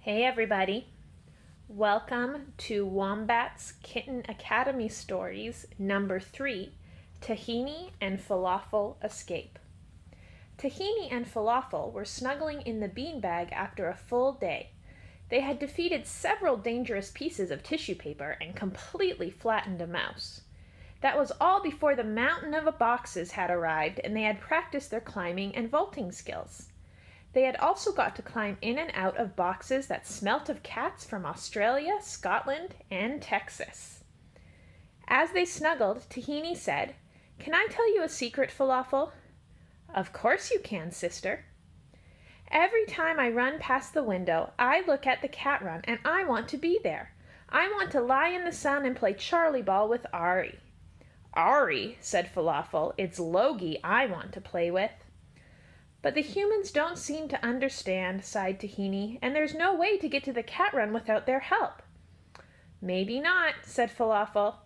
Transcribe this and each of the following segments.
Hey everybody, welcome to Wombat's Kitten Academy Stories number 3, Tahini and Falafel Escape. Tahini and Falafel were snuggling in the beanbag after a full day. They had defeated several dangerous pieces of tissue paper and completely flattened a mouse. That was all before the mountain of boxes had arrived and they had practiced their climbing and vaulting skills. They had also got to climb in and out of boxes that smelt of cats from Australia, Scotland, and Texas. As they snuggled, Tahini said, "Can I tell you a secret, Falafel?" "Of course you can, sister." "Every time I run past the window, I look at the cat run and I want to be there. I want to lie in the sun and play Charlie ball with Ari." "Ari," said Falafel, "it's Logie I want to play with." "But the humans don't seem to understand," sighed Tahini, "and there's no way to get to the cat run without their help." "Maybe not," said Falafel.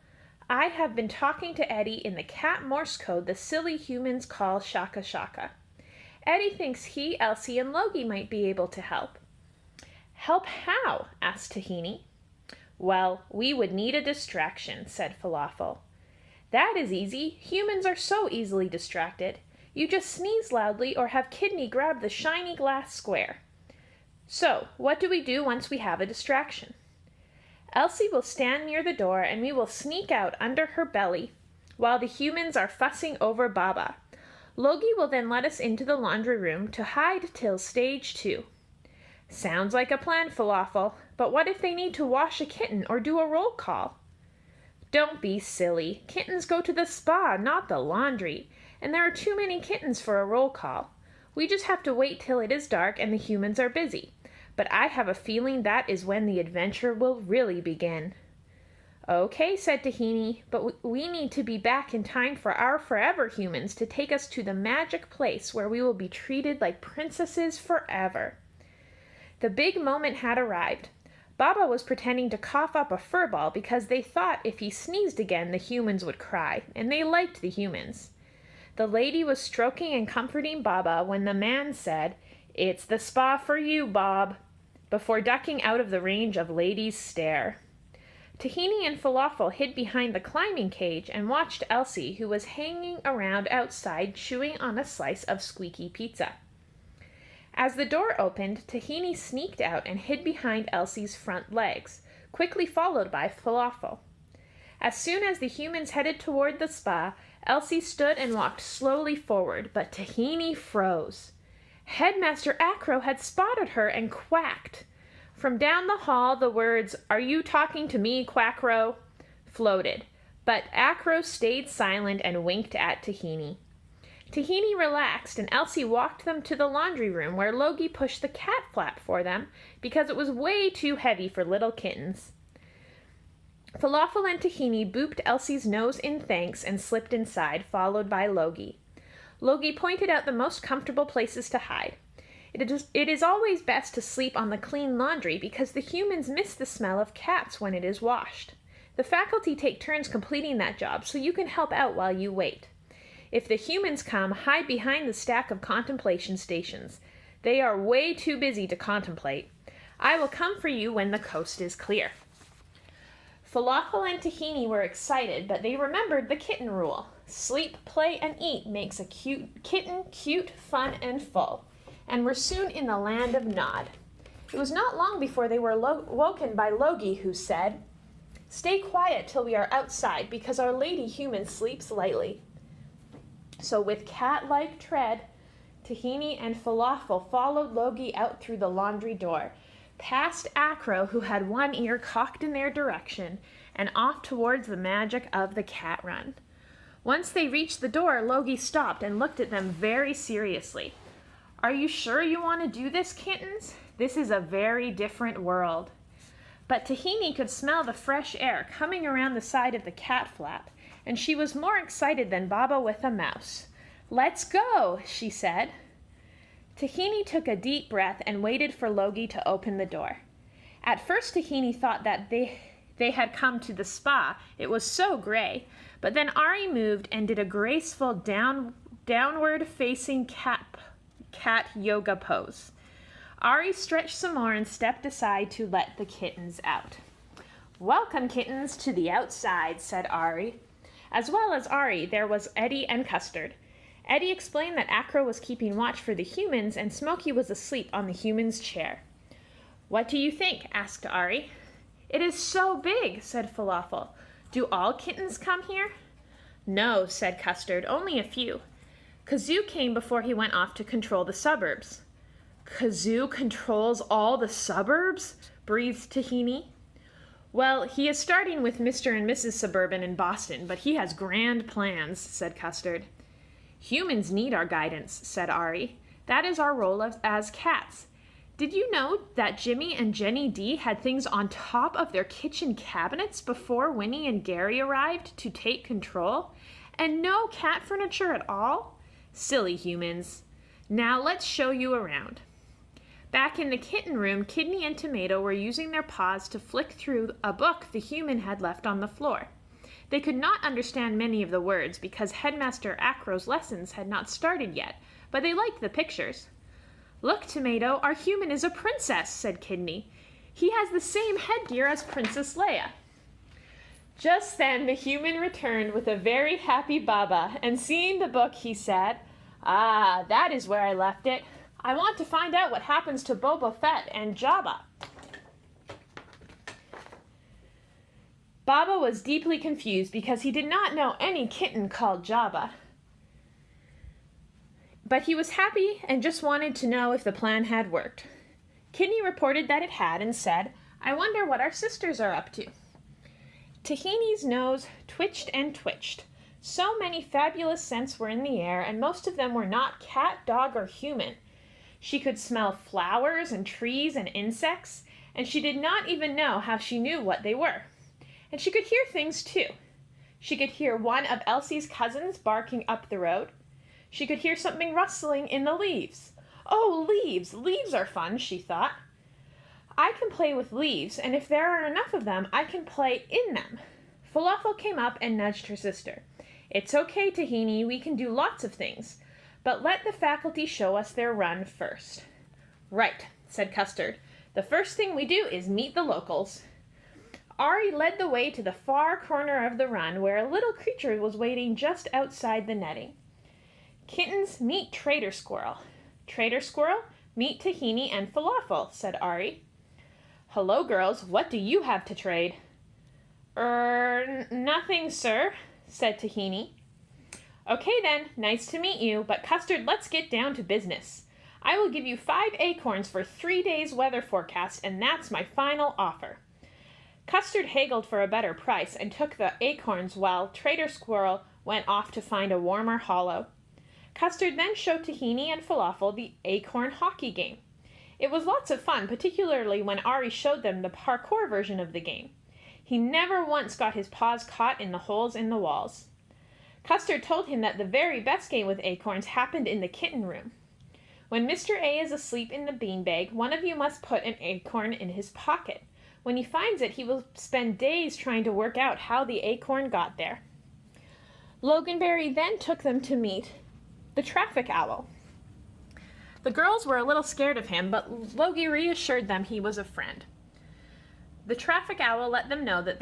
"I have been talking to Eddie in the cat Morse code the silly humans call shaka shaka. Eddie thinks he, Elsie, and Logie might be able to help." "Help how?" asked Tahini. "Well, we would need a distraction," said Falafel. "That is easy. Humans are so easily distracted. You just sneeze loudly or have Kitten grab the shiny glass square. So, what do we do once we have a distraction?" "Elsie will stand near the door and we will sneak out under her belly while the humans are fussing over Baba. Logie will then let us into the laundry room to hide till stage 2. "Sounds like a plan, Falafel, but what if they need to wash a kitten or do a roll call?" "Don't be silly. Kittens go to the spa, not the laundry. And there are too many kittens for a roll call. We just have to wait till it is dark and the humans are busy. But I have a feeling that is when the adventure will really begin." "Okay," said Tahini, "but we need to be back in time for our forever humans to take us to the magic place where we will be treated like princesses forever." The big moment had arrived. Baba was pretending to cough up a fur ball because they thought if he sneezed again the humans would cry, and they liked the humans. The lady was stroking and comforting Baba when the man said, "It's the spa for you, Bob," before ducking out of the range of ladies' stare. Tahini and Falafel hid behind the climbing cage and watched Elsie, who was hanging around outside chewing on a slice of squeaky pizza. As the door opened, Tahini sneaked out and hid behind Elsie's front legs, quickly followed by Falafel. As soon as the humans headed toward the spa, Elsie stood and walked slowly forward, but Tahini froze. Headmaster Acro had spotted her and quacked. From down the hall, the words, "Are you talking to me, Quackro?" floated, but Acro stayed silent and winked at Tahini. Tahini relaxed, and Elsie walked them to the laundry room where Logie pushed the cat flap for them because it was way too heavy for little kittens. Falafel and Tahini booped Elsie's nose in thanks and slipped inside, followed by Logie. Logie pointed out the most comfortable places to hide. It is always best to sleep on the clean laundry because the humans miss the smell of cats when it is washed. The faculty take turns completing that job, so you can help out while you wait. If the humans come, hide behind the stack of contemplation stations. They are way too busy to contemplate. I will come for you when the coast is clear." Falafel and Tahini were excited, but they remembered the kitten rule. Sleep, play, and eat makes a kitten cute, fun, and full, and were soon in the land of Nod. It was not long before they were woken by Logie, who said, "Stay quiet till we are outside, because our lady human sleeps lightly." So with cat-like tread, Tahini and Falafel followed Logie out through the laundry door, past Acro, who had one ear cocked in their direction, and off towards the magic of the cat run. Once they reached the door, Logie stopped and looked at them very seriously. "Are you sure you want to do this, kittens? This is a very different world." But Tahini could smell the fresh air coming around the side of the cat flap, and she was more excited than Baba with a mouse. "Let's go," she said. Tahini took a deep breath and waited for Logie to open the door. At first Tahini thought that they had come to the spa. It was so gray. But then Ari moved and did a graceful downward-facing cat yoga pose. Ari stretched some more and stepped aside to let the kittens out. "Welcome, kittens, to the outside," said Ari. As well as Ari, there was Eddie and Custard. Eddie explained that Acro was keeping watch for the humans and Smokey was asleep on the human's chair. "What do you think?" asked Ari. "It is so big," said Falafel. "Do all kittens come here?" "No," said Custard, "only a few. Kazoo came before he went off to control the suburbs." "Kazoo controls all the suburbs?" breathed Tahini. "Well, he is starting with Mr. and Mrs. Suburban in Boston, but he has grand plans," said Custard. "Humans need our guidance," said Ari. "That is our role as cats. Did you know that Jimmy and Jenny D had things on top of their kitchen cabinets before Winnie and Gary arrived to take control? And no cat furniture at all? Silly humans. Now let's show you around." Back in the kitten room, Kidney and Tomato were using their paws to flick through a book the human had left on the floor. They could not understand many of the words because Headmaster Acro's lessons had not started yet, but they liked the pictures. "Look, Tomato, our human is a princess," said Kidney. "He has the same headgear as Princess Leia." Just then the human returned with a very happy Baba, and seeing the book he said, "Ah, that is where I left it. I want to find out what happens to Boba Fett and Jabba." Baba was deeply confused because he did not know any kitten called Jabba. But he was happy and just wanted to know if the plan had worked. Kidney reported that it had and said, "I wonder what our sisters are up to." Tahini's nose twitched and twitched. So many fabulous scents were in the air, and most of them were not cat, dog, or human. She could smell flowers and trees and insects, and she did not even know how she knew what they were. And she could hear things too. She could hear one of Elsie's cousins barking up the road. She could hear something rustling in the leaves. "Oh, leaves! Leaves are fun," she thought. "I can play with leaves, and if there are enough of them, I can play in them." Falafel came up and nudged her sister. "It's okay, Tahini, we can do lots of things, but let the faculty show us their run first." "Right," said Custard. "The first thing we do is meet the locals." Ari led the way to the far corner of the run where a little creature was waiting just outside the netting. "Kittens, meet Trader Squirrel. Trader Squirrel, meet Tahini and Falafel," said Ari. "Hello, girls. What do you have to trade?" Nothing, sir," said Tahini. "Okay then, nice to meet you, but Custard, let's get down to business. I will give you 5 acorns for 3 days' weather forecast, and that's my final offer." Custard haggled for a better price and took the acorns while Trader Squirrel went off to find a warmer hollow. Custard then showed Tahini and Falafel the acorn hockey game. It was lots of fun, particularly when Ari showed them the parkour version of the game. He never once got his paws caught in the holes in the walls. Custard told him that the very best game with acorns happened in the kitten room. When Mr. A is asleep in the beanbag, one of you must put an acorn in his pocket. When he finds it, he will spend days trying to work out how the acorn got there. Loganberry then took them to meet the traffic owl. The girls were a little scared of him, but Logie reassured them he was a friend. The traffic owl let them know that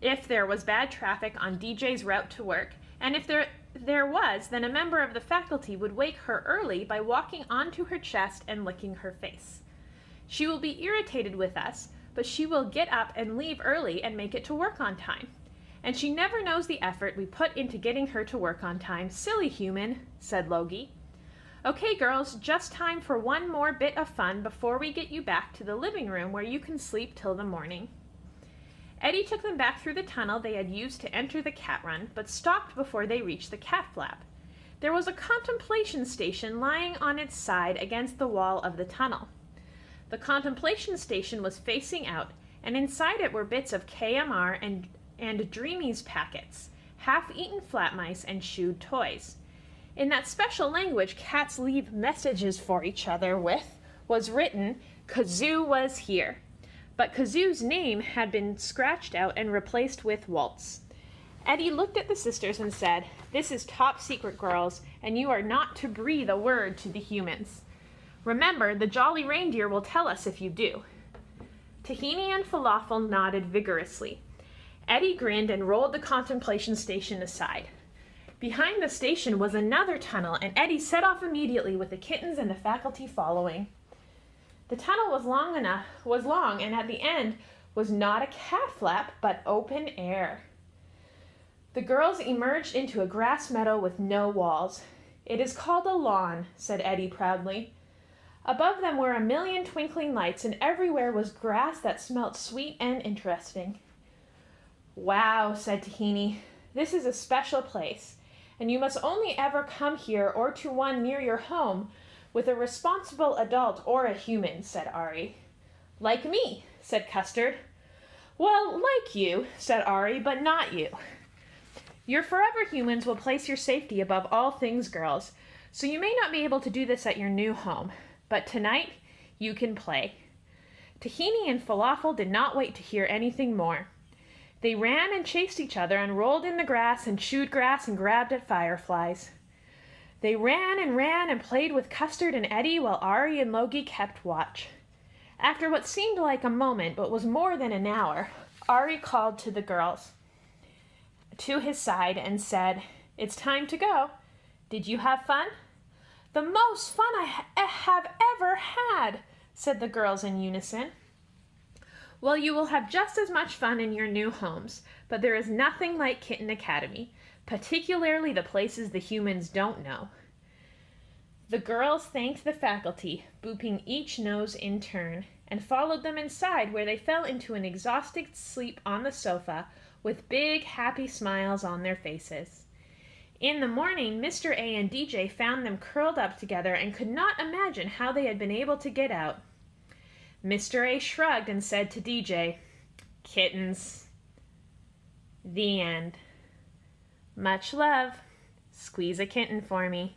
if there was bad traffic on DJ's route to work, and if there was, then a member of the faculty would wake her early by walking onto her chest and licking her face. She will be irritated with us, but she will get up and leave early and make it to work on time. And she never knows the effort we put into getting her to work on time. Silly human, said Logie. Okay, girls, just time for one more bit of fun before we get you back to the living room where you can sleep till the morning. Eddie took them back through the tunnel they had used to enter the cat run, but stopped before they reached the cat flap. There was a contemplation station lying on its side against the wall of the tunnel. The contemplation station was facing out, and inside it were bits of KMR and Dreamies packets, half-eaten flat mice, and chewed toys. In that special language cats leave messages for each other with, was written, Kazoo was here. But Kazoo's name had been scratched out and replaced with Waltz. Eddie looked at the sisters and said, This is top secret, girls, and you are not to breathe a word to the humans. Remember, the jolly reindeer will tell us if you do." Tahini and Falafel nodded vigorously. Eddie grinned and rolled the contemplation station aside. Behind the station was another tunnel, and Eddie set off immediately with the kittens and the faculty following. The tunnel was long, and at the end was not a cat flap, but open air. The girls emerged into a grass meadow with no walls. "It is called a lawn," said Eddie proudly. Above them were a million twinkling lights, and everywhere was grass that smelt sweet and interesting. "Wow," said Tahini. "This is a special place, and you must only ever come here or to one near your home with a responsible adult or a human," said Ari. "Like me," said Custard. "Well, like you," said Ari, "but not you. Your forever humans will place your safety above all things, girls, so you may not be able to do this at your new home, but tonight you can play." Tahini and Falafel did not wait to hear anything more. They ran and chased each other and rolled in the grass and chewed grass and grabbed at fireflies. They ran and played with Custard and Eddie while Ari and Logie kept watch. After what seemed like a moment but was more than an hour, Ari called to the girls to his side and said, "It's time to go. Did you have fun?" "The most fun I have ever had," said the girls in unison. "Well, you will have just as much fun in your new homes, but there is nothing like Kitten Academy, particularly the places the humans don't know." The girls thanked the faculty, booping each nose in turn, and followed them inside, where they fell into an exhausted sleep on the sofa with big, happy smiles on their faces. In the morning, Mr. A and DJ found them curled up together and could not imagine how they had been able to get out. Mr. A shrugged and said to DJ, "Kittens." The end. Much love. Squeeze a kitten for me.